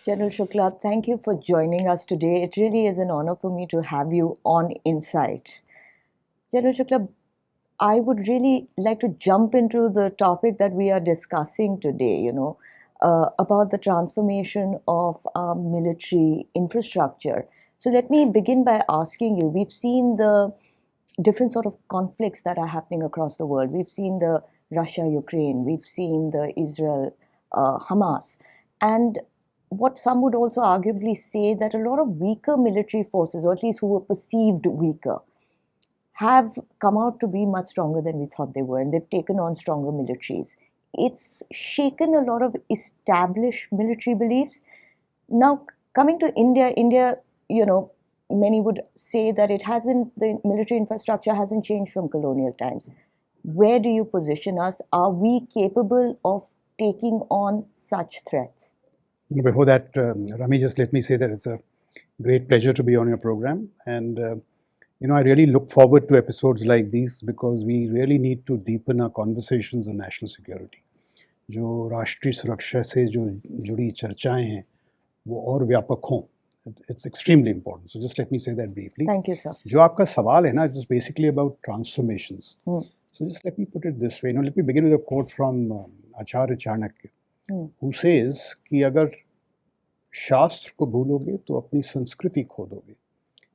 General Shukla, thank you for joining us today. It really is an honor for me to have you on Insight. General Shukla, I would really like to jump into the topic that we are discussing today, about the transformation of our military infrastructure. So let me begin by asking you, we've seen the different sort of conflicts that are happening across the world. We've seen the Russia-Ukraine, we've seen the Israel-Hamas, and what some would also arguably say that a lot of weaker military forces, or at least who were perceived weaker, have come out to be much stronger than we thought they were, and they've taken on stronger militaries. It's shaken a lot of established military beliefs. Now, coming to India, many would say that the military infrastructure hasn't changed from colonial times. Where do you position us? Are we capable of taking on such threats? Before that, Rami, just let me say that it's a great pleasure to be on your program. And, I really look forward to episodes like these because we really need to deepen our conversations on national security. जो राष्ट्रीय सुरक्षा से जो जुड़ी चर्चाएं हैं वो और व्यापक हों. It's extremely important. So just let me say that briefly. Thank you, sir. जो आपका सवाल है ना, it's basically about transformations. So just let me put it this way. Let me begin with a quote from Acharya Chanakya, who says कि अगर शास्त्र को भूलोगे तो अपनी संस्कृति खो दोगे,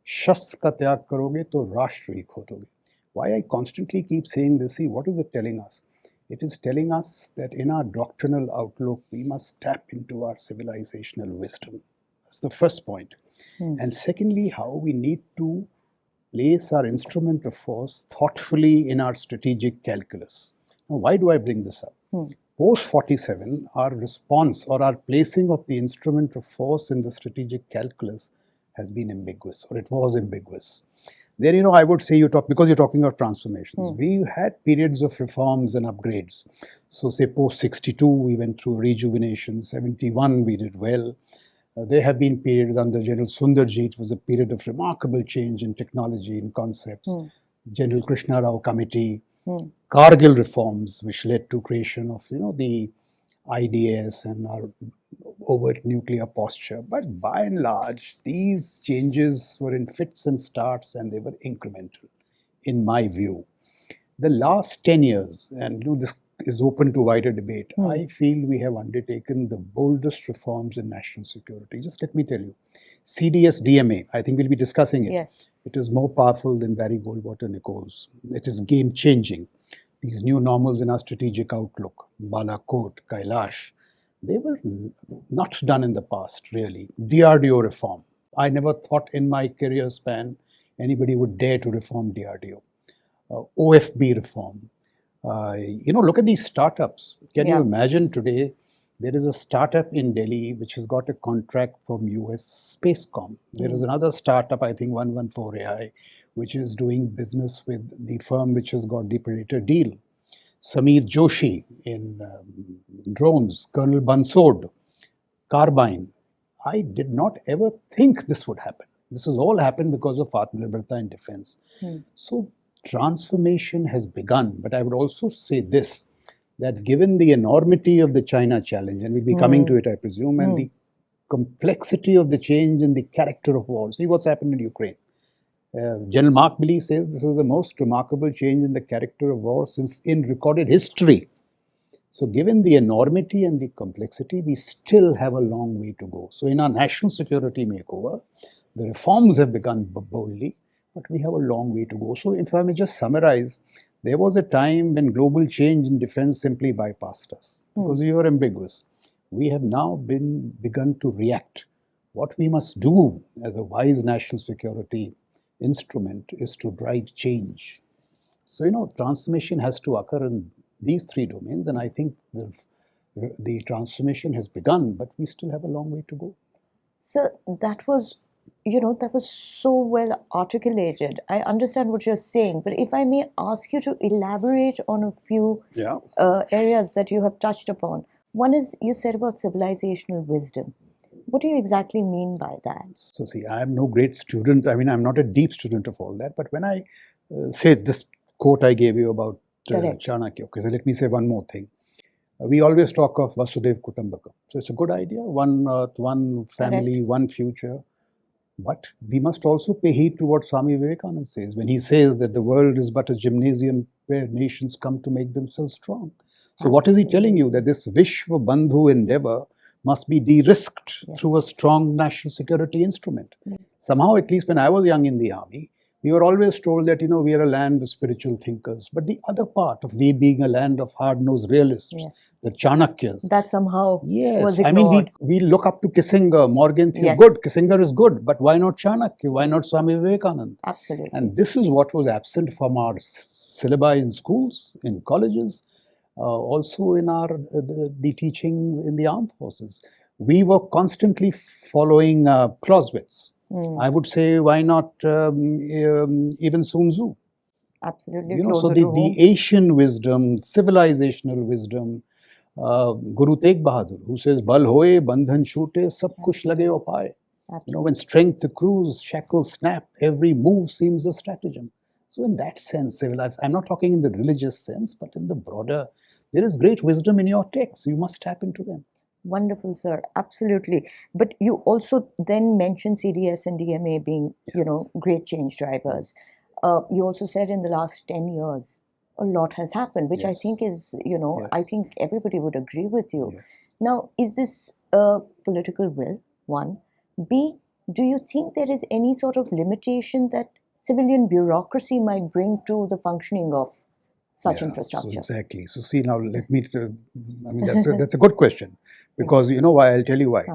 शस्त्र का त्याग करोगे तो राष्ट्र ही खो दोगे. Why I constantly keep saying this? See, what is it telling us? It is telling us that in our doctrinal outlook, we must tap into our civilizational wisdom. That's the first point. And secondly, how we need to place our instrument of force thoughtfully in our strategic calculus. Now, why do I bring this up? Post 47, our response or our placing of the instrument of force in the strategic calculus has been ambiguous, or it was ambiguous. Then, I would say because you're talking about transformations. We've had periods of reforms and upgrades. So say post 62, we went through rejuvenation. 71, we did well. There have been periods under General Sundarji. It was a period of remarkable change in technology and concepts. General Krishna Rao Committee, Kargil reforms, which led to creation of, the IDS and our overt nuclear posture. But by and large, these changes were in fits and starts, and they were incremental, in my view. The last 10 years, and this is open to wider debate, I feel we have undertaken the boldest reforms in national security. Just let me tell you, CDS DMA, I think we'll be discussing it. Yes. It is more powerful than Barry Goldwater Nichols. It is game-changing. These new normals in our strategic outlook, Balakot, Kailash, they were not done in the past, really. DRDO reform. I never thought in my career span anybody would dare to reform DRDO. OFB reform. Look at these startups. Can you imagine today there is a startup in Delhi which has got a contract from US Spacecom. There is another startup, I think 114 AI, which is doing business with the firm which has got the Predator deal. Sameer Joshi in drones, Colonel Bansod, Carbine. I did not ever think this would happen. This has all happened because of Atmanirbharta in defense. So transformation has begun, but I would also say this, that given the enormity of the China challenge, and we'll be coming to it, I presume, and the complexity of the change in the character of war. See what's happened in Ukraine. General Mark Milley says this is the most remarkable change in the character of war since in recorded history. So given the enormity and the complexity, we still have a long way to go. So in our national security makeover, the reforms have begun boldly, but we have a long way to go. So if I may just summarize, there was a time when global change in defense simply bypassed us because we were ambiguous. We have now begun to react. What we must do as a wise national security instrument is to drive change. So, transformation has to occur in these three domains, and I think the transformation has begun, but we still have a long way to go. So that was so well articulated. I understand what you're saying, but if I may ask you to elaborate on a few areas that you have touched upon. One is, you said about civilizational wisdom. What do you exactly mean by that? So see, I am no great student. I mean, I'm not a deep student of all that. But when I say this quote I gave you about Chanakya, okay, so let me say one more thing. We always talk of Vasudev Kutumbakam. So it's a good idea, one earth, one family, Correct. one future. But we must also pay heed to what Swami Vivekananda says when he says that the world is but a gymnasium where nations come to make themselves strong. So what is he telling you? That this Vishwa Bandhu endeavor must be de-risked through a strong national security instrument. Somehow, at least when I was young in the army, we were always told that, we are a land of spiritual thinkers. But the other part of we being a land of hard-nosed realists, the Chanakyas. That somehow was I ignored. mean, we look up to Kissinger, Morgan. Yes. Good, Kissinger is good, but why not Chanakya? Why not Swami Vivekananda? Absolutely. And this is what was absent from our syllabi in schools, in colleges, also in our the teaching in the armed forces. We were constantly following Clausewitz. I would say, why not even Sun Tzu? Absolutely. So the Asian wisdom, civilizational wisdom, Guru Tegh Bahadur, who says, Bal hoye, bandhan shoote, sab kuch lage upaay. When strength accrues, shackles snap, every move seems a stratagem. So in that sense, civilized, I'm not talking in the religious sense, but in the broader, there is great wisdom in your texts. You must tap into them. Wonderful, sir. Absolutely. But you also then mentioned CDS and DMA being, great change drivers. You also said in the last 10 years, a lot has happened, which I think is, I think everybody would agree with you. Now, is this a political will? One. B, do you think there is any sort of limitation that civilian bureaucracy might bring to the functioning of such infrastructure? So exactly. So see, now let me, that's a good question, because you know why, I'll tell you why.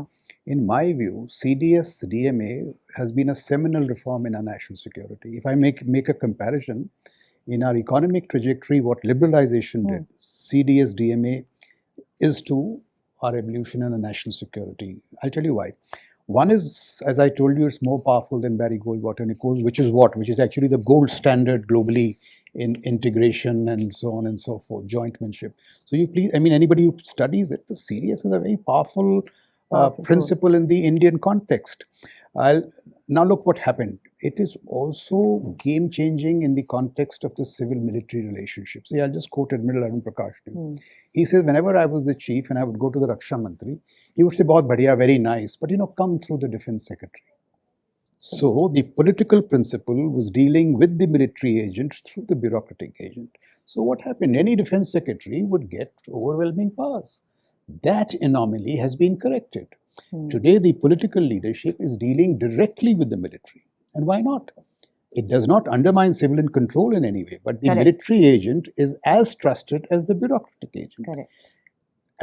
In my view, CDS, DMA has been a seminal reform in our national security. If I make a comparison, in our economic trajectory, what liberalization did, CDS, DMA is to our evolution in the national security. I'll tell you why. One is, as I told you, it's more powerful than Barry Goldwater Nichols, which is what? Which is actually the gold standard globally in integration and so on and so forth, jointmanship. So you please, I mean, anybody who studies it, the CDS is a very powerful principle in the Indian context. Now look what happened. It is also game-changing in the context of the civil-military relationship. See, I'll just quote Admiral Arun Prakash to you. He says, whenever I was the chief and I would go to the Raksha Mantri, he would say, "Bahut badhiya, very nice, but come through the defense secretary." So the political principle was dealing with the military agent through the bureaucratic agent. So what happened? Any defense secretary would get overwhelming powers. That anomaly has been corrected. Today, the political leadership is dealing directly with the military. And why not? It does not undermine civilian control in any way, but the military agent is as trusted as the bureaucratic agent.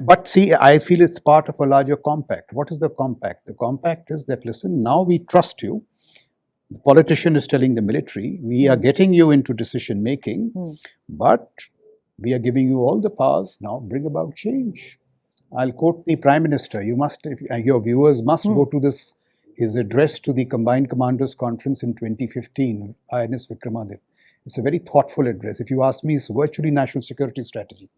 But see, I feel it's part of a larger compact. What is the compact? The compact is that, listen, now we trust you. The politician is telling the military, we are getting you into decision making, but we are giving you all the powers. Now bring about change. I'll quote the Prime Minister. You must, your viewers must go to this, his address to the Combined Commanders Conference in 2015, INS Vikramaditya. It's a very thoughtful address. If you ask me, it's virtually national security strategy.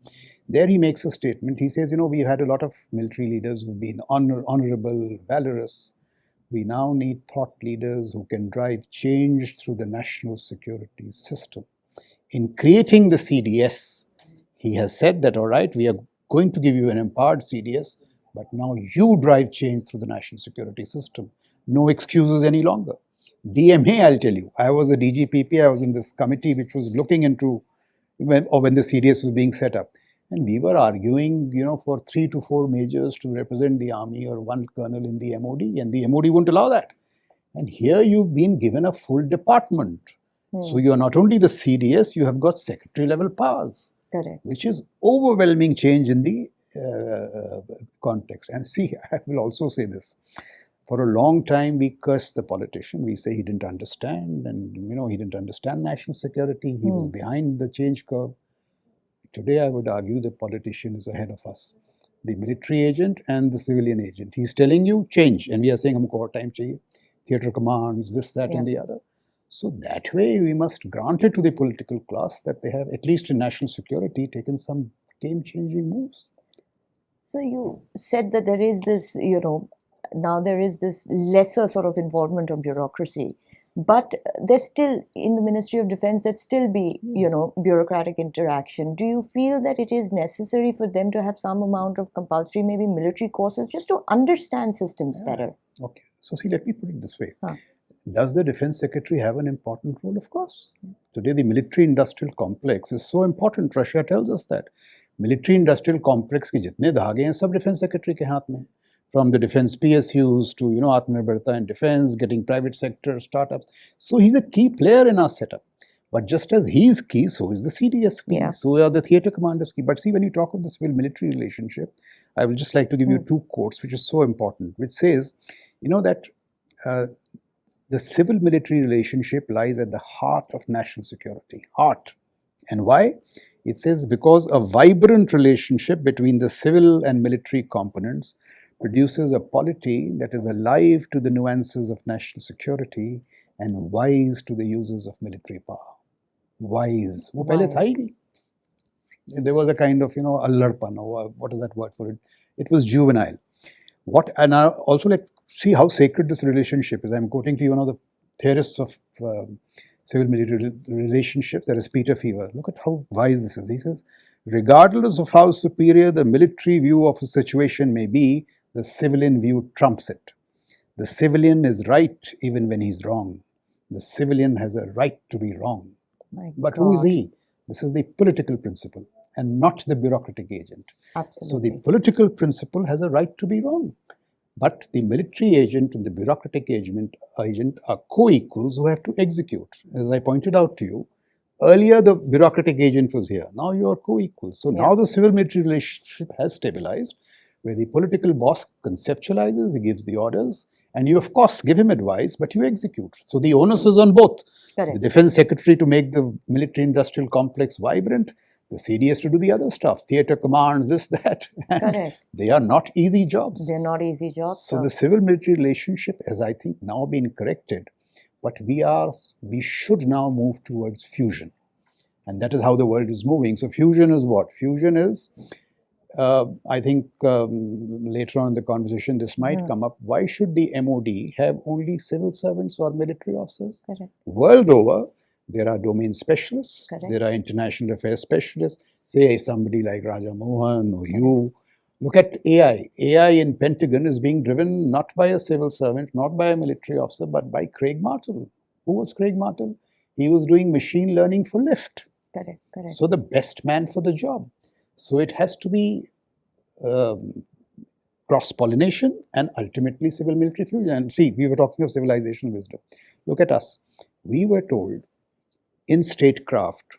There he makes a statement. He says, we've had a lot of military leaders who've been honorable, valorous. We now need thought leaders who can drive change through the national security system. In creating the CDS, he has said that, all right, we are going to give you an empowered CDS, but now you drive change through the national security system. No excuses any longer. DMA, I'll tell you, I was a DGPP, I was in this committee which was looking into when the CDS was being set up. And we were arguing, for 3 to 4 majors to represent the army or 1 colonel in the MOD, and the MOD wouldn't allow that. And here you've been given a full department. So you're not only the CDS, you have got secretary level powers. Which is overwhelming change in the context. And see, I will also say this. For a long time, we curse the politician. We say he didn't understand, and he didn't understand national security. He was behind the change curve. Today, I would argue the politician is ahead of us. The military agent and the civilian agent. He's telling you change, and we are saying, humko aur time chahiye. Theatre commands, this, that, and the other. So that way, we must grant it to the political class that they have, at least in national security, taken some game-changing moves. So you said that there is this, now there is this lesser sort of involvement of bureaucracy. But there's still, in the Ministry of Defense, there'd still be, bureaucratic interaction. Do you feel that it is necessary for them to have some amount of compulsory, maybe military courses, just to understand systems better? Okay. So see, let me put it this way. Huh. Does the Defense Secretary have an important role? Of course. Today, the military-industrial complex is so important. Russia tells us that. Military-industrial complex के जितने धागे हैं सब Defense Secretary के हाथ में हैं. From the defense PSUs to, Atmanirbharta in defense, getting private sector startups. So he's a key player in our setup. But just as he is key, so is the CDS key, so are the theatre commanders key. But see, when you talk of the civil-military relationship, I would just like to give you two quotes, which is so important, which says, that the civil-military relationship lies at the heart of national security. Heart. And why? It says because a vibrant relationship between the civil and military components produces a polity that is alive to the nuances of national security and wise to the uses of military power. Wise. वो पहले था ही नहीं. There was a kind of, allarpan, or what is that word for it? It was juvenile. And now also let's see how sacred this relationship is. I'm quoting to you one of the theorists of civil-military relationships, that is Peter Fever. Look at how wise this is. He says, regardless of how superior the military view of a situation may be, the civilian view trumps it. The civilian is right even when he's wrong. The civilian has a right to be wrong. But who is he? This is the political principle and not the bureaucratic agent. Absolutely. So the political principle has a right to be wrong. But the military agent and the bureaucratic agent are co-equals who have to execute. As I pointed out to you, earlier the bureaucratic agent was here. Now you are co-equals. So now the civil-military relationship has stabilized, where the political boss conceptualizes, he gives the orders, and you of course give him advice, but you execute. So the onus is on both. Correct. The defense secretary to make the military-industrial complex vibrant, the CDS to do the other stuff, theatre commands, this, that. And Correct. they are not easy jobs. They're not easy jobs. So the civil-military relationship has, I think, now been corrected, but we should now move towards fusion. And that is how the world is moving. So fusion is what? Fusion is, I think later on in the conversation this might come up, why should the MOD have only civil servants or military officers? Correct. World over, there are domain specialists, Correct. there are international affairs specialists. Say somebody like Raja Mohan or you. Look at AI. AI in Pentagon is being driven not by a civil servant, not by a military officer, but by Craig Martel. Who was Craig Martel? He was doing machine learning for Lyft. Correct. Correct. So the best man for the job. So it has to be cross-pollination and ultimately civil-military fusion. And see, we were talking of civilizational wisdom. Look at us. We were told in statecraft,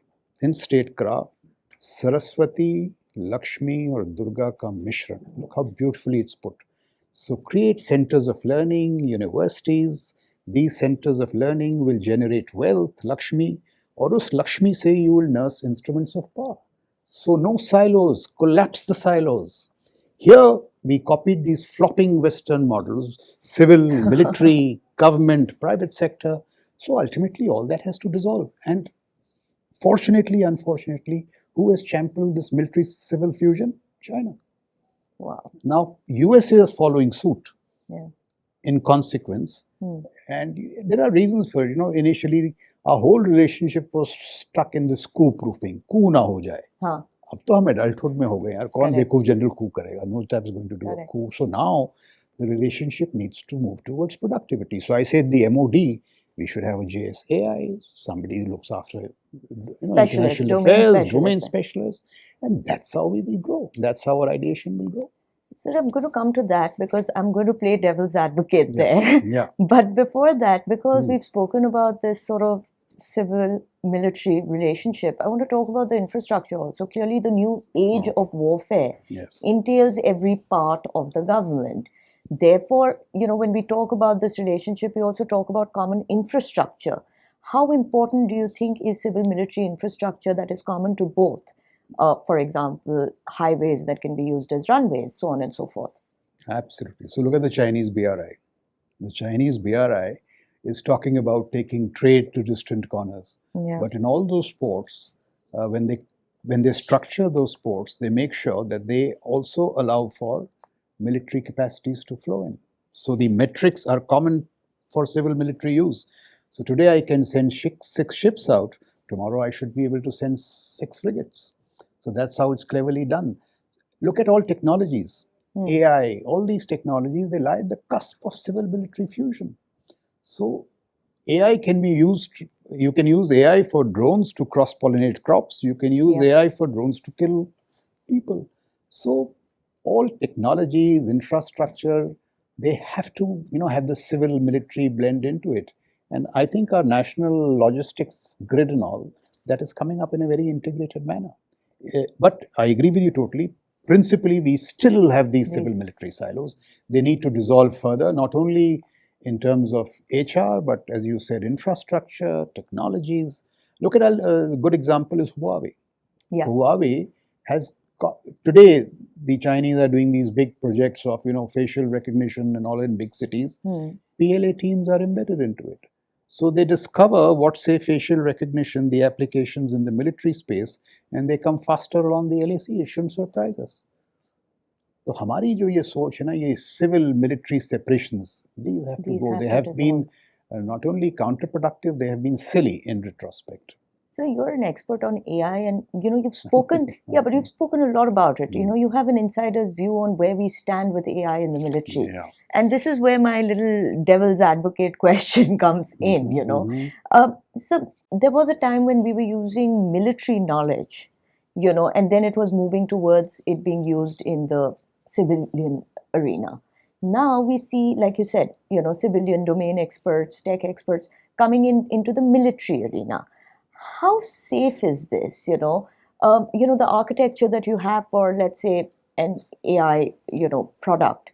Saraswati, Lakshmi or Durga ka Mishran. Look how beautifully it's put. So create centers of learning, universities. These centers of learning will generate wealth, Lakshmi. Or us Lakshmi say you will nurse instruments of power. So no silos, collapse the silos. Here we copied these flopping Western models, civil, military, government, private sector. So ultimately all that has to dissolve. And fortunately, unfortunately, who has championed this military-civil fusion? China. Wow. Now, USA is following suit in consequence. And there are reasons for it. Initially, our whole relationship was stuck in this coup-proofing. Coup na ho jaye. अब तो हम adulthood में हो गए यार. कौन बेवकूफ general coup करेगा? No type is going to do a coup. So now, the relationship needs to move towards productivity. So I said the MOD, we should have a JSAI, somebody who looks after international affairs, domain specialists, and that's how we will grow. That's how our ideation will grow. So I'm going to come to that because I'm going to play devil's advocate there. Yeah. But before that, because we've spoken about this sort of civil-military relationship, I want to talk about the infrastructure also. Clearly, the new age of warfare entails every part of the government. Therefore, when we talk about this relationship, we also talk about common infrastructure. How important do you think is civil-military infrastructure that is common to both? For example, highways that can be used as runways, so on and so forth. Absolutely. So look at the Chinese BRI. The Chinese BRI is talking about taking trade to distant corners. Yeah. But in all those ports, when they structure those ports, they make sure that they also allow for military capacities to flow in. So the metrics are common for civil military use. So today I can send 6 ships out. Tomorrow I should be able to send 6 frigates. So that's how it's cleverly done. Look at all technologies. AI, all these technologies, they lie at the cusp of civil military fusion. So AI can be used, you can use AI for drones to cross-pollinate crops. You can use AI for drones to kill people. So all technologies, infrastructure, they have to, have the civil military blend into it. And I think our national logistics grid and all, that is coming up in a very integrated manner. But I agree with you totally. Principally, we still have these civil military silos. They need to dissolve further, not only in terms of HR, but as you said, infrastructure, technologies. Look at a good example is Huawei. Huawei has got, today the Chinese are doing these big projects of facial recognition and all in big cities. PLA teams are embedded into it. So they discover what, say, facial recognition, the applications in the military space, and they come faster along the LAC. It shouldn't surprise us. तो हमारी जो ये सोच है ना, ये civil military separations, these have to go. They have been not only counterproductive, they have been silly in retrospect. So you're an expert on AI, and you've spoken, but you've spoken a lot about it. You have an insider's view on where we stand with AI in the military. And this is where my little devil's advocate question comes in, So there was a time when we were using military knowledge, and then it was moving towards it being used in the civilian arena. Now we see, like you said, civilian domain experts, tech experts coming into the military arena. How safe is this? The architecture that you have for, let's say, an AI, product.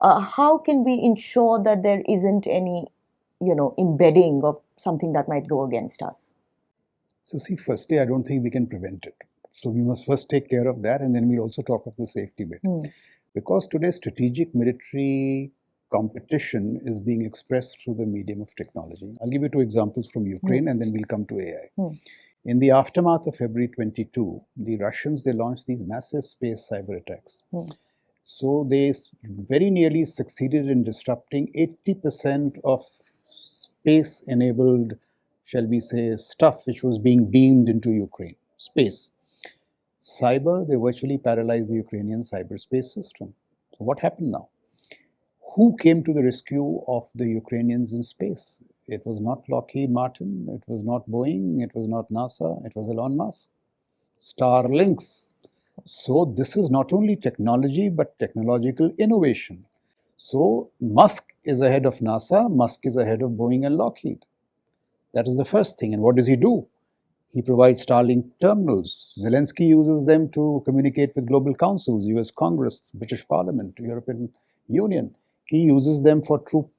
How can we ensure that there isn't any, embedding of something that might go against us? So see, firstly, I don't think we can prevent it. So we must first take care of that, and then we'll also talk of the safety bit. Because today strategic military competition is being expressed through the medium of technology. I'll give you 2 examples from Ukraine, and then we'll come to AI. In the aftermath of February 22, the Russians, they launched these massive space cyber attacks. So they very nearly succeeded in disrupting 80% of space-enabled, shall we say, stuff which was being beamed into Ukraine, space. Cyber, they virtually paralyzed the Ukrainian cyberspace system. So what happened now? Who came to the rescue of the Ukrainians in space? It was not Lockheed Martin, it was not Boeing, it was not NASA, it was Elon Musk. Starlinks. So this is not only technology, but technological innovation. So Musk is ahead of NASA, Musk is ahead of Boeing and Lockheed. That is the first thing. And what does he do? He provides Starlink terminals. Zelensky uses them to communicate with global councils, US Congress, British Parliament, European Union. He uses them for troop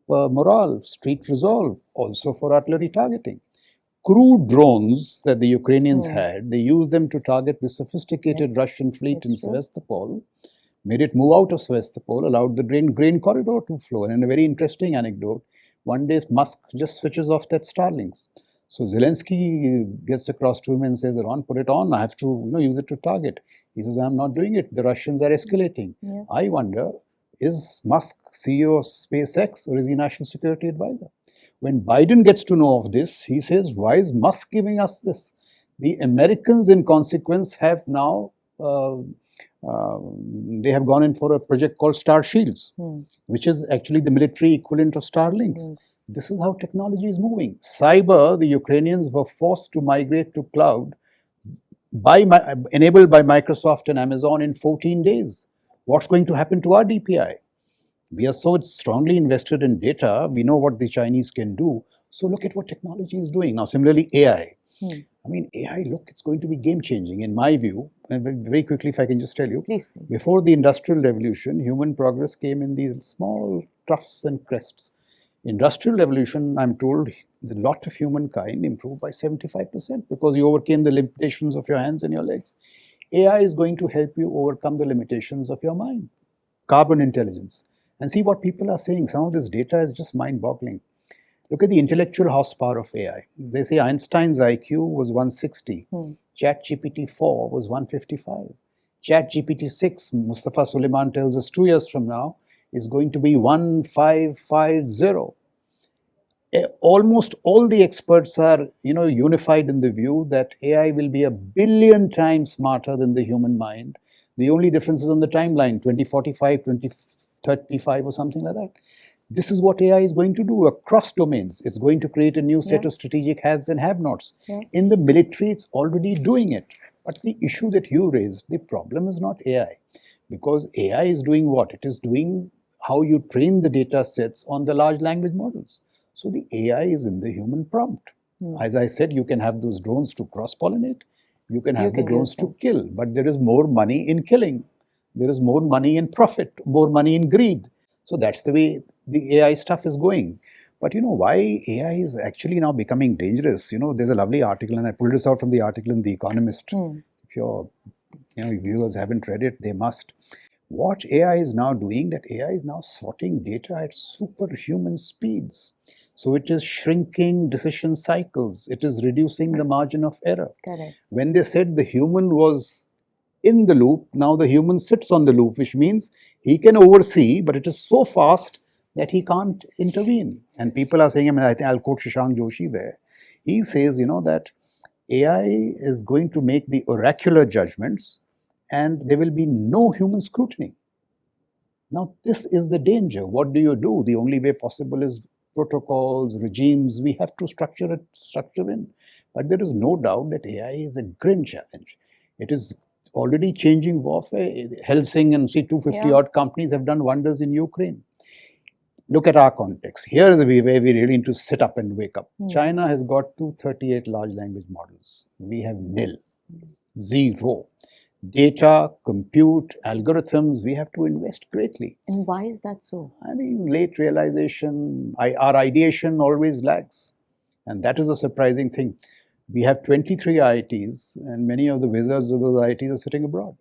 morale, street resolve, also for artillery targeting. Crude drones that the Ukrainians had, they used them to target the sophisticated Russian fleet in Sevastopol, made it move out of Sevastopol, allowed the grain corridor to flow. And in a very interesting anecdote, one day Musk just switches off that Starlinks. So Zelensky gets across to him and says, Ron, put it on. I have to use it to target. He says, I'm not doing it. The Russians are escalating. I wonder, is Musk CEO of SpaceX or is he National Security Advisor? When Biden gets to know of this, he says, why is Musk giving us this? The Americans, in consequence, have now, they have gone in for a project called Star Shields, which is actually the military equivalent of Starlinks. This is how technology is moving. Cyber, the Ukrainians were forced to migrate to cloud, enabled by Microsoft and Amazon in 14 days. What's going to happen to our DPI? We are so strongly invested in data, we know what the Chinese can do. So look at what technology is doing. Now, similarly, AI. I mean, AI, look, it's going to be game-changing in my view. And very quickly, if I can just tell you, before the Industrial Revolution, human progress came in these small troughs and crests. Industrial Revolution, I'm told, the lot of humankind improved by 75% because you overcame the limitations of your hands and your legs. AI is going to help you overcome the limitations of your mind. Carbon intelligence. And see what people are saying. Some of this data is just mind-boggling. Look at the intellectual horsepower of AI. They say Einstein's IQ was 160. ChatGPT 4 was 155. ChatGPT 6, Mustafa Suleiman tells us 2 years from now, is going to be 1550. almost all the experts are, unified in the view that AI will be 1 billion times smarter than the human mind. The only difference is on the timeline, 2045, 2035 or something like that. This is what AI is going to do across domains. It's going to create a new set Yeah. of strategic haves and have-nots. Yeah. In the military, it's already doing it. But the issue that you raised, the problem is not AI. Because AI is doing what? It is doing how you train the data sets on the large language models. So the AI is in the human prompt. As I said, you can have those drones to cross-pollinate. You can have the can drones use to them. kill. But there is more money in killing. There is more money in profit, more money in greed. So that's the way the AI stuff is going. But why AI is actually now becoming dangerous? There's a lovely article, and I pulled this out from the article in The Economist. If your viewers haven't read it, they must. What AI is now doing, that AI is now sorting data at superhuman speeds. So it is shrinking decision cycles. It is reducing the margin of error. Correct. When they said the human was in the loop, now the human sits on the loop, which means he can oversee, but it is so fast that he can't intervene. And people are saying, I think I'll quote Shashank Joshi there. He says, that AI is going to make the oracular judgments and there will be no human scrutiny. Now, this is the danger. What do? The only way possible is protocols, regimes. We have to structure in. But there is no doubt that AI is a grim challenge. It is already changing warfare. Helsing and 250 odd companies have done wonders in Ukraine. Look at our context. Here is where we really need to sit up and wake up. China has got 238 large language models. We have nil, zero. Data, compute, algorithms, we have to invest greatly. And why is that so? I mean, late realization, our ideation always lags. And that is a surprising thing. We have 23 IITs, and many of the wizards of those IITs are sitting abroad.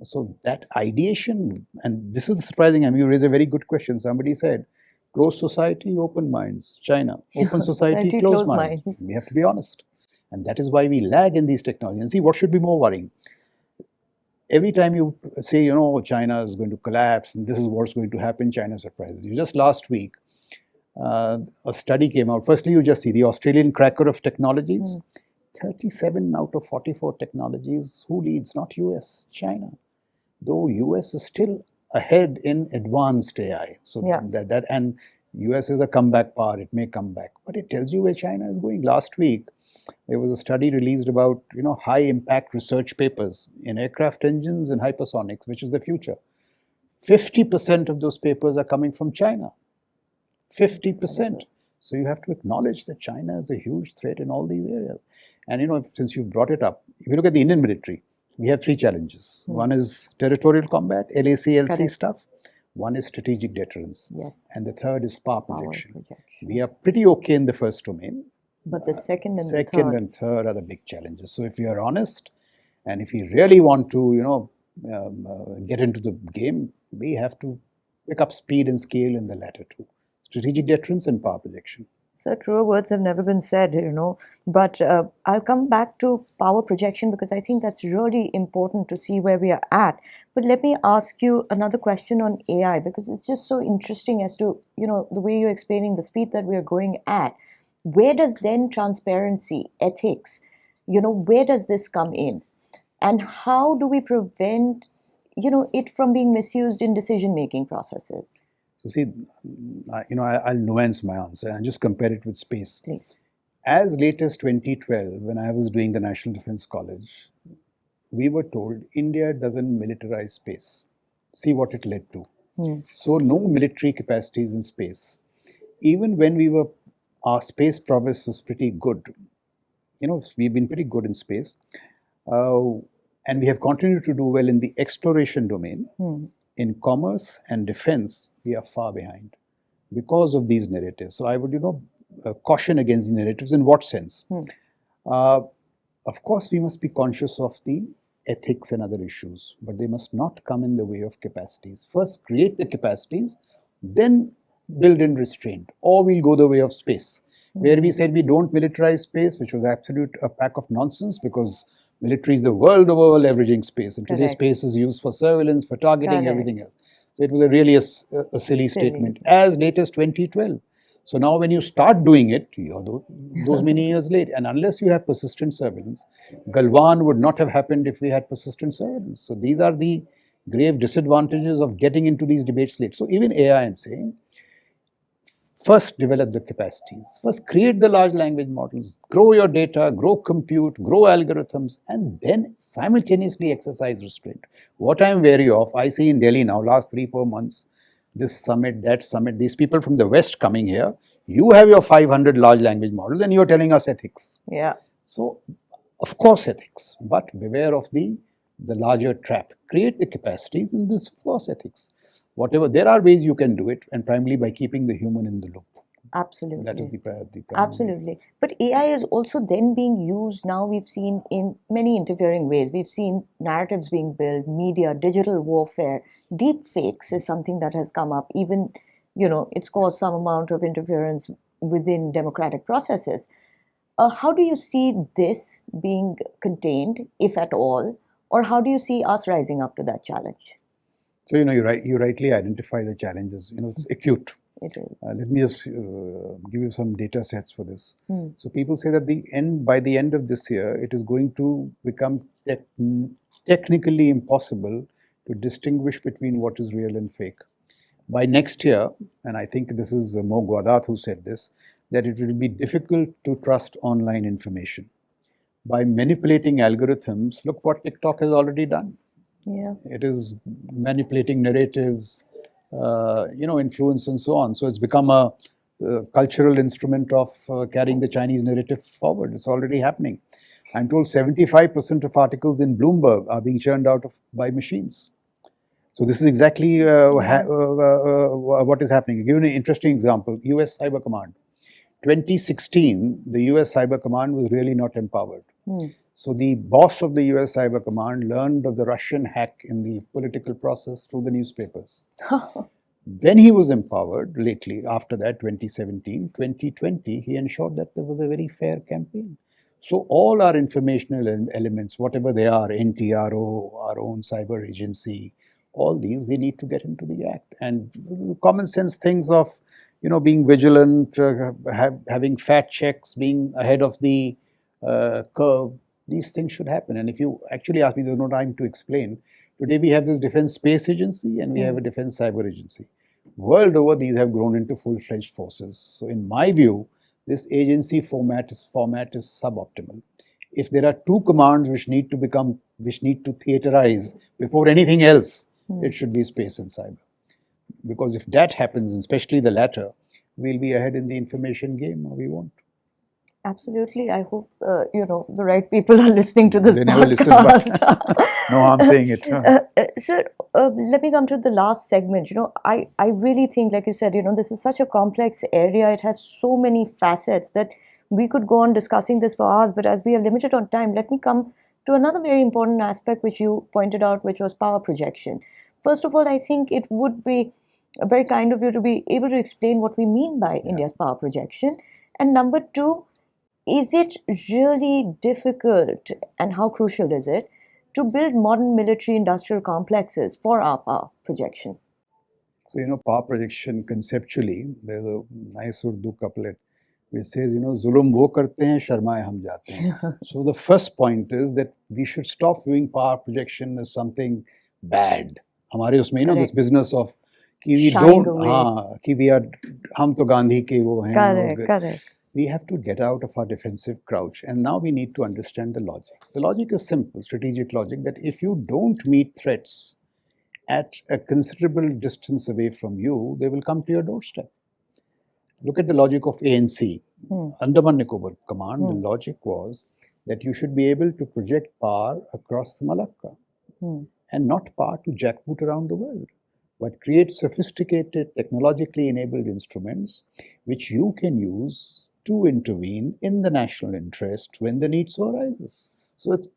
So that ideation, and this is surprising. I mean, you raise a very good question. Somebody said, closed society, open minds. China, open society, closed minds. We have to be honest. And that is why we lag in these technologies. And see, what should be more worrying? Every time you say, China is going to collapse and this is what's going to happen, China surprises you. Just last week, a study came out. Firstly, you just see the Australian cracker of technologies. 37 out of 44 technologies. Who leads? Not US, China. Though US is still ahead in advanced AI. So that and US is a comeback power. It may come back, but it tells you where China is going. Last week, there was a study released about high impact research papers in aircraft engines and hypersonics, which is the future. 50% of those papers are coming from China. 50%. So you have to acknowledge that China is a huge threat in all these areas. And since you brought it up, if you look at the Indian military, we have three challenges. One is territorial combat, LAC stuff. One is strategic deterrence. And the third is power projection. We are pretty okay in the first domain. But the second and third are the big challenges. So if you are honest, and if you really want to, get into the game, we have to pick up speed and scale in the latter two: strategic deterrence and power projection. So truer words have never been said, But I'll come back to power projection because I think that's really important to see where we are at. But let me ask you another question on AI because it's just so interesting as to, the way you're explaining the speed that we are going at. Where does then transparency, ethics, where does this come in? And how do we prevent, it from being misused in decision-making processes? So see, I'll nuance my answer and just compare it with space. Please. As late as 2012, when I was doing the National Defense College, we were told India doesn't militarize space. See what it led to. So no military capacities in space. Even when our space prowess was pretty good. We've been pretty good in space. And we have continued to do well in the exploration domain. In commerce and defense, we are far behind because of these narratives. So I would, caution against the narratives. In what sense? Of course, we must be conscious of the ethics and other issues, but they must not come in the way of capacities. First, create the capacities, then build in restraint, or we'll go the way of space, where we said we don't militarize space, which was a pack of nonsense because military is the world over leveraging space, and today space is used for surveillance, for targeting, everything else. So it was really a silly statement as late as 2012. So now when you start doing it, you're those many years late. And unless you have persistent surveillance, Galwan would not have happened if we had persistent surveillance. So these are the grave disadvantages of getting into these debates late. So even AI, I'm saying, first develop the capacities, first create the large language models, grow your data, grow compute, grow algorithms, and then simultaneously exercise restraint. What I'm wary of, I see in Delhi now, last 3-4 months, this summit, that summit, these people from the West coming here, you have your 500 large language models and you're telling us ethics. Yeah. So, of course ethics, but beware of the larger trap. Create the capacities and this, of course, ethics. Whatever, there are ways you can do it, and primarily by keeping the human in the loop. Absolutely. That is the primary. Absolutely. But AI is also then being used now, we've seen in many interfering ways. We've seen narratives being built, media, digital warfare. Deepfakes is something that has come up. Even, it's caused some amount of interference within democratic processes. How do you see this being contained, if at all? Or how do you see us rising up to that challenge? So, you rightly identify the challenges. It's acute. It is. Let me just give you some data sets for this. Hmm. So people say that by the end of this year, it is going to become technically impossible to distinguish between what is real and fake. By next year, and I think this is Mo Gwadat who said this, that it will be difficult to trust online information. By manipulating algorithms, look what TikTok has already done. Yeah. It is manipulating narratives, influence and so on. So it's become a cultural instrument of carrying the Chinese narrative forward. It's already happening. I'm told 75% of articles in Bloomberg are being churned out by machines. So this is exactly what is happening. I'll give you an interesting example. US Cyber Command. 2016, the US Cyber Command was really not empowered. So the boss of the US Cyber Command learned of the Russian hack in the political process through the newspapers. Then he was empowered lately, after that, 2017, 2020, he ensured that there was a very fair campaign. So all our informational elements, whatever they are, NTRO, our own cyber agency, all these, they need to get into the act. And common sense things of, being vigilant, having fact checks, being ahead of the curve, these things should happen. And if you actually ask me, there's no time to explain. Today we have this Defense Space Agency and we have a Defense Cyber Agency. World over, these have grown into full-fledged forces. So in my view, this agency format is suboptimal. If there are two commands which need to theaterize before anything else, it should be space and cyber. Because if that happens, especially the latter, we'll be ahead in the information game, or we won't. Absolutely. I hope, the right people are listening to this They podcast. Never listen, but no harm saying it. Sir, let me come to the last segment. I really think, like you said, this is such a complex area. It has so many facets that we could go on discussing this for hours. But as we are limited on time, let me come to another very important aspect which you pointed out, which was power projection. First of all, I think it would be very kind of you to be able to explain what we mean by India's power projection. And number two, is it really difficult, and how crucial is it, to build modern military industrial complexes for our power projection? So, power projection conceptually, there's a nice Urdu couplet which says, zulum wo karte hain, sharmaye hum jate hain. So the first point is that we should stop viewing power projection as something bad. Hamare usme, this business of कि we don't, कि we are, हम तो गांधी के वो हैं. Correct. We have to get out of our defensive crouch. And now we need to understand the logic. The logic is simple, strategic logic, that if you don't meet threats at a considerable distance away from you, they will come to your doorstep. Look at the logic of ANC. Andaman Nicobar Command, the logic was that you should be able to project power across the Malacca and not power to jackboot around the world, but create sophisticated, technologically enabled instruments which you can use to intervene in the national interest when the need so arises.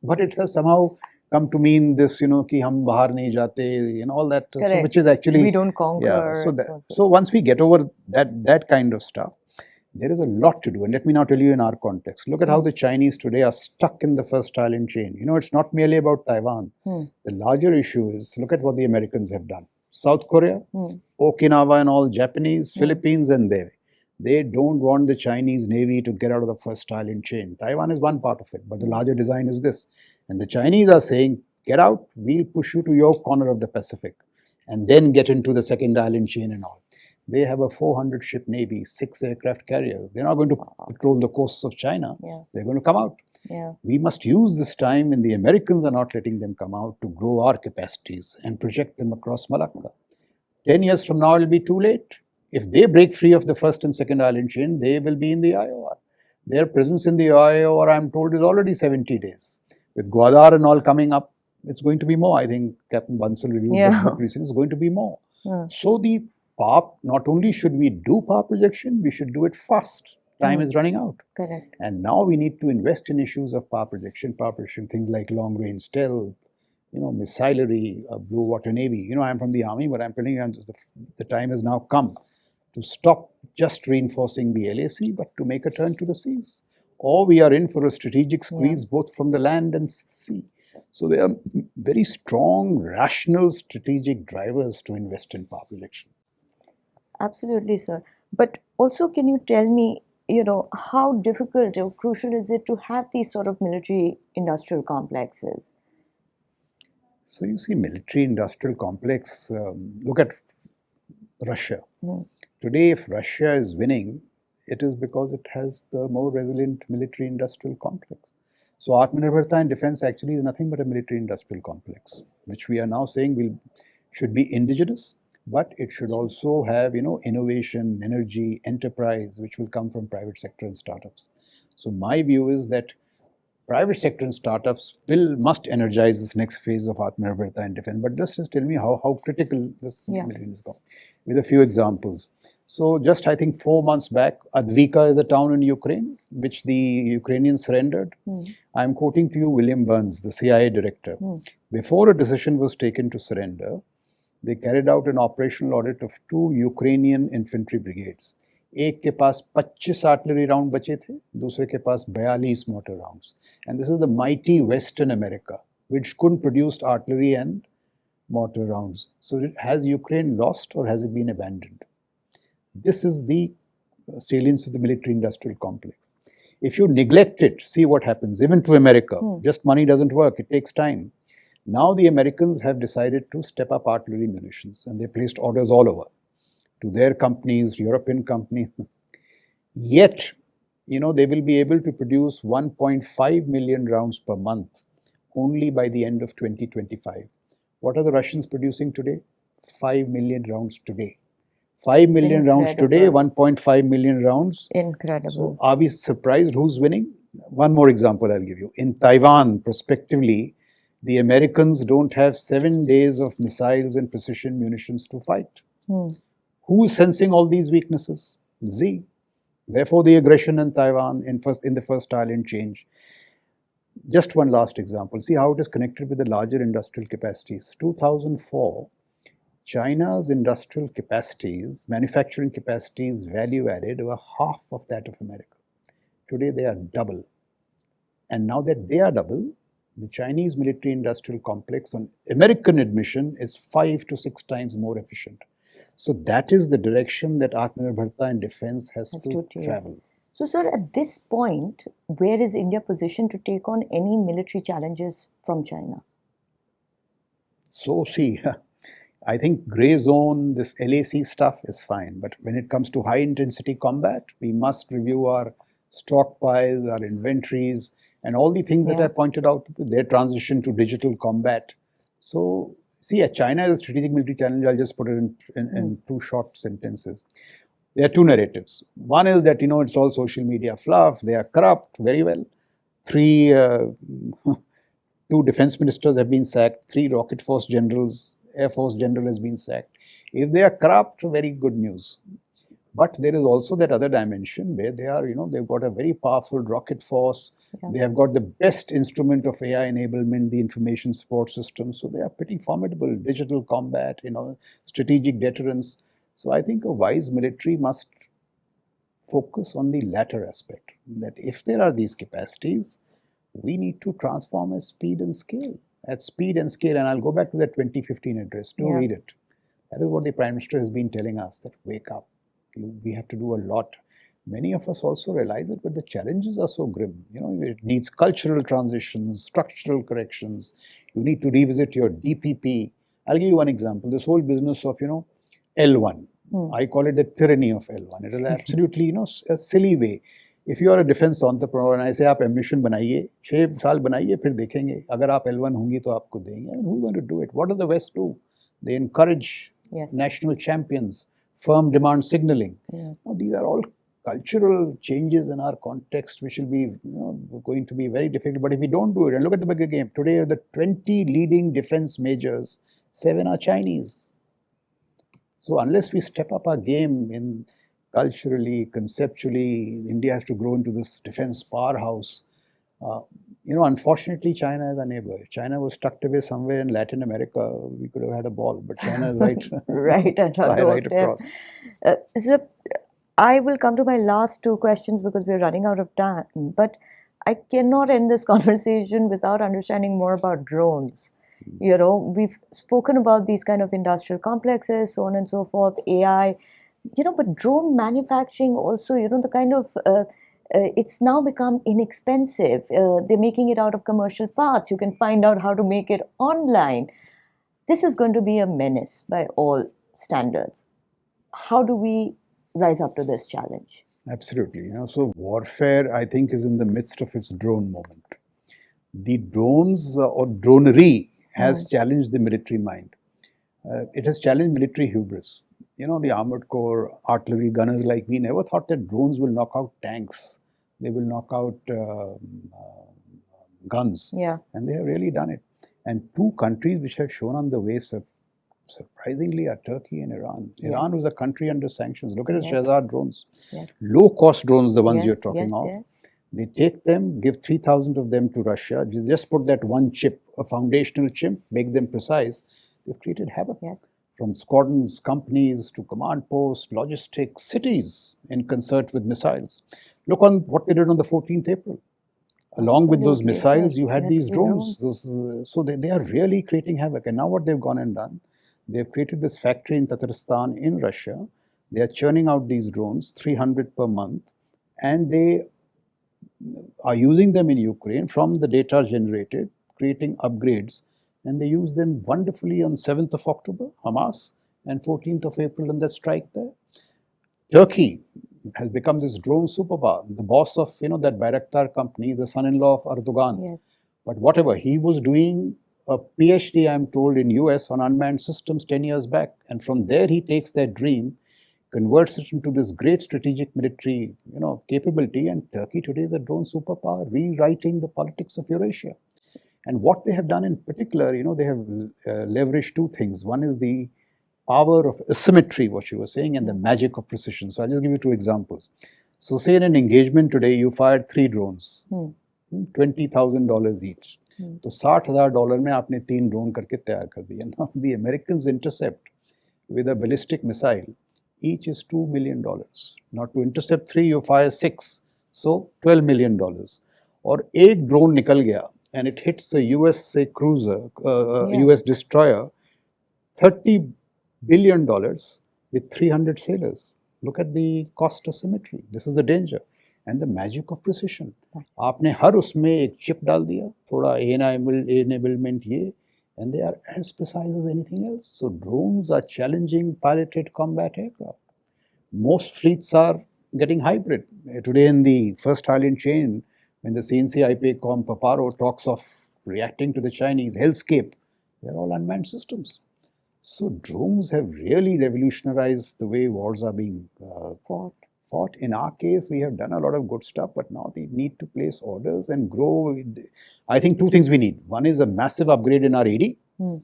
But it has somehow come to mean this, कि हम बाहर नहीं जाते, all that, so, which is actually we don't conquer. Yeah, so once we get over that kind of stuff, there is a lot to do. And let me now tell you in our context. Look at how the Chinese today are stuck in the first island chain. It's not merely about Taiwan. The larger issue is, look at what the Americans have done. South Korea, Okinawa and all, Japanese, Philippines, and there. They don't want the Chinese Navy to get out of the first island chain. Taiwan is one part of it, but the larger design is this. And the Chinese are saying, get out, we'll push you to your corner of the Pacific, and then get into the second island chain and all. They have a 400 ship navy, 6 aircraft carriers. They're not going to patrol the coasts of China. Yeah. They're going to come out. Yeah. We must use this time, and the Americans are not letting them come out, to grow our capacities and project them across Malacca. 10 years from now, it will be too late. If they break free of the first and second island chain, they will be in the IOR. Their presence in the IOR, I'm told, is already 70 days. With Gwadar and all coming up, it's going to be more. I think Captain Bansal reviewed the book recently. It's going to be more. So the power, not only should we do power projection, we should do it fast. Time is running out. Correct. And now we need to invest in issues of power projection, things like long-range stealth, missilery, blue water navy. I'm from the army, but I'm telling you, the time has now come to stop just reinforcing the LAC, but to make a turn to the seas. Or we are in for a strategic squeeze, both from the land and sea. So there are very strong, rational, strategic drivers to invest in power projection. Absolutely, sir. But also, can you tell me, how difficult or crucial is it to have these sort of military-industrial complexes? So you see, military-industrial complex, look at Russia. Today, if Russia is winning, it is because it has the more resilient military-industrial complex. So Atmanirbharta in defense actually is nothing but a military-industrial complex, which we are now saying should be indigenous, but it should also have, innovation, energy, enterprise, which will come from private sector and startups. So my view is that private sector and startups must energize this next phase of Atmanirbharta in defense. But just tell me how critical this military is going, with a few examples. So just, I think, 4 months back, Advika is a town in Ukraine, which the Ukrainians surrendered. I'm quoting to you William Burns, the CIA director. Before a decision was taken to surrender, they carried out an operational audit of 2 Ukrainian infantry brigades. एक के पास 25 artillery round बचे थे, दूसरे के पास 42 motor rounds. And this is the mighty Western America, which couldn't produce artillery and mortar rounds. So has Ukraine lost, or has it been abandoned? This is the salience of the military-industrial complex. If you neglect it, see what happens. Even to America, just money doesn't work. It takes time. Now the Americans have decided to step up artillery munitions, and they placed orders all over to their companies, European companies. Yet, they will be able to produce 1.5 million rounds per month only by the end of 2025. What are the Russians producing today? 5 million rounds today. 5 million rounds today, 1.5 million rounds. Incredible. So are we surprised who's winning? One more example I'll give you. In Taiwan, prospectively, the Americans don't have 7 days of missiles and precision munitions to fight. Who is sensing all these weaknesses? Z. Therefore, the aggression in Taiwan in the first island change. Just one last example. See how it is connected with the larger industrial capacities. 2004, China's industrial capacities, manufacturing capacities, value added, were half of that of America. Today, they are double. And now that they are double, the Chinese military-industrial complex, on American admission, is 5 to 6 times more efficient. So that is the direction that Atmanirbharta in defense has to travel. So, sir, at this point, where is India positioned to take on any military challenges from China? So, see, I think gray zone, this LAC stuff is fine. But when it comes to high-intensity combat, we must review our stockpiles, our inventories, and all the things that I pointed out, their transition to digital combat. So, see, China is a strategic military challenge. I'll just put it in 2 short sentences. There are 2 narratives. One is that, it's all social media fluff. They are corrupt, very well. 2 defense ministers have been sacked. 3 rocket force generals, Air Force general has been sacked. If they are corrupt, very good news. But there is also that other dimension where they are, they've got a very powerful rocket force. They have got the best instrument of AI enablement, the information support system. So they are pretty formidable. Digital combat, strategic deterrence. So I think a wise military must focus on the latter aspect. That if there are these capacities, we need to transform at speed and scale. At speed and scale. And I'll go back to that 2015 address. Do read it. That is what the Prime Minister has been telling us, that wake up. We have to do a lot. many of us also realize it, but the challenges are so grim. It needs cultural transitions, structural corrections. You need to revisit your DPP. I'll give you one example. This whole business of, L1. I call it the tyranny of L1. It is absolutely, a silly way. If you are a defense entrepreneur and I say, आप ammunition बनाइए, 6 साल बनाइए, फिर देखेंगे. अगर आप L1 होंगी तो आपको देंगे. I mean, who's going to do it? What does the West do? They encourage national champions, firm demand signaling. Now, these are all cultural changes in our context, which will be going to be very difficult. But if we don't do it, and look at the bigger game today, the 20 leading defense majors, 7 are Chinese. So unless we step up our game in culturally, conceptually, India has to grow into this defense powerhouse. Unfortunately, China is our neighbor. If China was tucked away somewhere in Latin America, we could have had a ball. But China is right, right across. So I will come to my last 2 questions because we're running out of time. But I cannot end this conversation without understanding more about drones. We've spoken about these kind of industrial complexes, so on and so forth, AI, but drone manufacturing also, the kind of, it's now become inexpensive. They're making it out of commercial parts. You can find out how to make it online. This is going to be a menace by all standards. How do we rise up to this challenge? Absolutely. So warfare, I think, is in the midst of its drone moment. The drones or dronery has challenged the military mind. It has challenged military hubris. The armored corps, artillery gunners like me never thought that drones will knock out tanks. They will knock out guns. And they have really done it. And 2 countries which have shown on the way surprisingly are Turkey and Iran. Iran was a country under sanctions. Look at its Shahzad drones. Low-cost drones, the ones you're talking of. They take them, give 3,000 of them to Russia, just put that one chip, a foundational chip, make them precise. They've created havoc. From squadrons, companies, to command posts, logistics, cities in concert with missiles. Look on what they did on the 14th April. Along with those missiles, you had these drones. So they are really creating havoc. And now what they've gone and done, they've created this factory in Tatarstan in Russia. They are churning out these drones, 300 per month. And they are using them in Ukraine from the data generated, creating upgrades, and they use them wonderfully on 7th of October, Hamas, and 14th of April in that strike there. Turkey has become this drone superpower. The boss of that Bayraktar company, the son-in-law of Erdogan. But whatever, he was doing a PhD, I'm told, in US on unmanned systems 10 years back. And from there he takes that dream, converts it into this great strategic military capability, and Turkey today is a drone superpower, rewriting the politics of Eurasia. And what they have done in particular, they have leveraged 2 things. One is the power of asymmetry, what you were saying, and the magic of precision. So I'll just give you 2 examples. So say in an engagement today, you fired 3 drones, $20,000 each. तो $60,000 में आपने 3 drone करके तैयार कर दिए. Now the Americans intercept with a ballistic missile. Each is $2 million. Now to intercept 3, you fire 6, so $12 million. और एक drone निकल गया and it hits a US say cruiser, US destroyer, $30 billion with 300 sailors. Look at the cost asymmetry. This is the danger and the magic of precision. आपने हर उसमें एक chip डाल दिया, थोड़ा enablement ये, and they are as precise as anything else. So drones are challenging piloted combat aircraft. Most fleets are getting hybrid. Today in the first Highland chain, when the CNC IPCOM Paparo talks of reacting to the Chinese hellscape, they're all unmanned systems. So drones have really revolutionized the way wars are being fought. In our case, we have done a lot of good stuff, but now they need to place orders and grow. I think 2 things we need. One is a massive upgrade in our AD. Look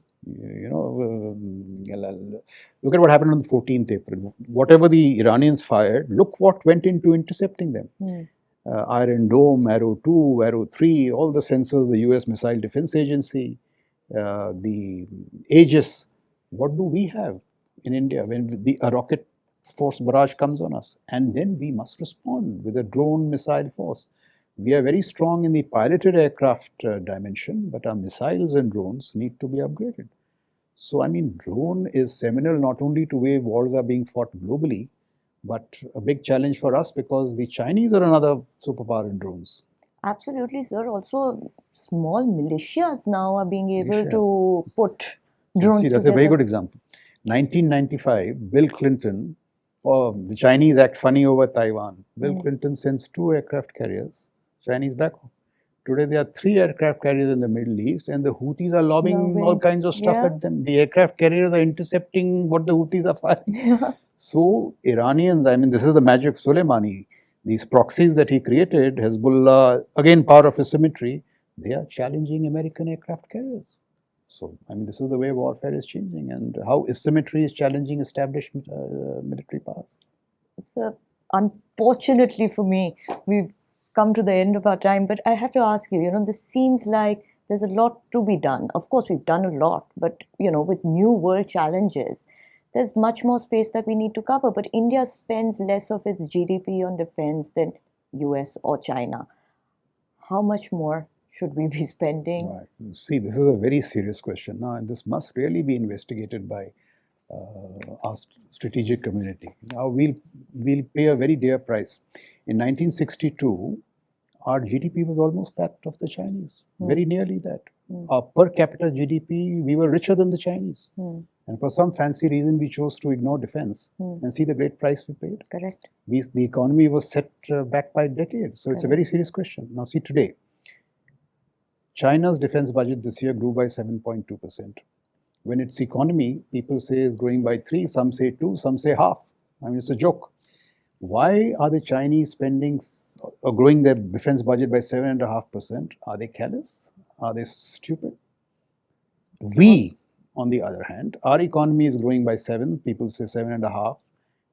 at what happened on the 14th April. Whatever the Iranians fired, look what went into intercepting them. Iron Dome, Arrow 2, Arrow 3, all the sensors, the US Missile Defense Agency, the Aegis. What do we have in India when a rocket force barrage comes on us? And then we must respond with a drone missile force. We are very strong in the piloted aircraft dimension, but our missiles and drones need to be upgraded. So, I mean, drone is seminal not only to way wars are being fought globally, But a big challenge for us because the Chinese are another superpower in drones. Absolutely, sir. Also, small militias now are being able Militias. to put You drones see, that's together. a very good example. 1995, Bill Clinton, the Chinese act funny over Taiwan. Bill Clinton sends 2 aircraft carriers, Chinese back home. Today there are 3 aircraft carriers in the Middle East, and the Houthis are lobbing all kinds of stuff at them. The aircraft carriers are intercepting what the Houthis are firing. So Iranians, I mean, this is the magic Soleimani. These proxies that he created, Hezbollah, again, power of asymmetry, they are challenging American aircraft carriers. So, I mean, this is the way warfare is changing, and how asymmetry is challenging established military powers. So, unfortunately for me, we've come to the end of our time, but I have to ask you, this seems like there's a lot to be done. Of course, we've done a lot, but, with new world challenges, there's much more space that we need to cover. But India spends less of its GDP on defense than US or China. How much more should we be spending? Right. See, this is a very serious question now, and this must really be investigated by our strategic community. Now, we'll pay a very dear price. In 1962, our GDP was almost that of the Chinese, very nearly that. Our per capita GDP, we were richer than the Chinese. And for some fancy reason, we chose to ignore defense and see the great price we paid. Correct. The economy was set back by decades. So it's a very serious question. Now, see, today, China's defense budget this year grew by 7.2%. When its economy, people say, is growing by 3, some say 2, some say half. I mean, it's a joke. Why are the Chinese spending or growing their defense budget by 7.5%? Are they callous? Are they stupid? We, on the other hand, our economy is growing by 7, people say 7.5,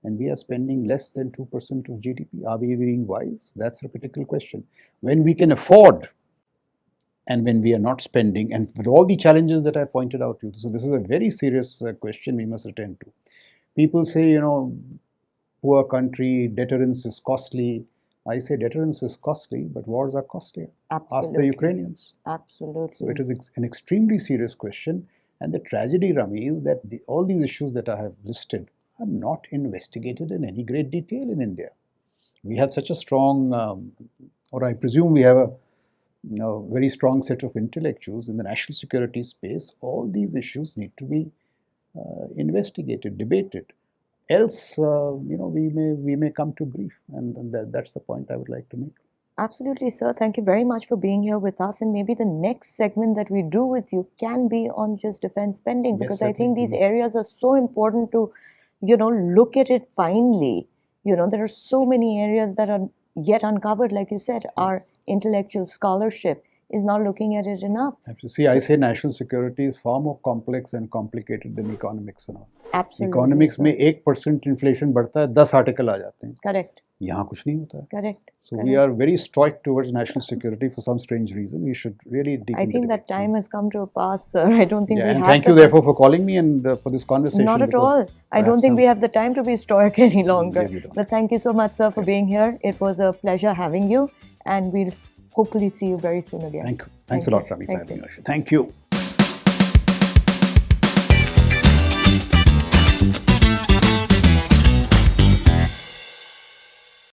and we are spending less than 2% of GDP. Are we being wise? That's a critical question. When we can afford and when we are not spending, and with all the challenges that I pointed out to you. So this is a very serious question we must attend to. People say, poor country, deterrence is costly. I say deterrence is costly, but wars are costlier. Absolutely. Ask the Ukrainians. Absolutely. So it is an extremely serious question. And the tragedy, Rami, is that all these issues that I have listed are not investigated in any great detail in India. We have such a strong, or I presume we have a very strong set of intellectuals in the national security space. All these issues need to be investigated, debated. Else, we may come to grief, and that's the point I would like to make. Absolutely, sir. Thank you very much for being here with us. And maybe the next segment that we do with you can be on just defense spending, because I think these areas are so important to, look at it finely. There are so many areas that are yet uncovered. Like you said, our intellectual scholarship is not looking at it enough. See, I say national security is far more complex and complicated than economics and all. Absolutely. Economics में 1% inflation बढ़ता है, 10 article आ जाते हैं. Correct. यहाँ कुछ नहीं होता है. Correct. So we are very stoic towards national security for some strange reason. We should really deepen I think that time has come to a pass, sir. I don't think we have. And thank you, therefore, for calling me and for this conversation. Not at all. I don't think we have the time to be stoic any longer. But thank you so much, sir, for being here. It was a pleasure having you, and we'll hopefully see you very soon again. Thank you. Thanks a lot, Rami, for having me. Thank you.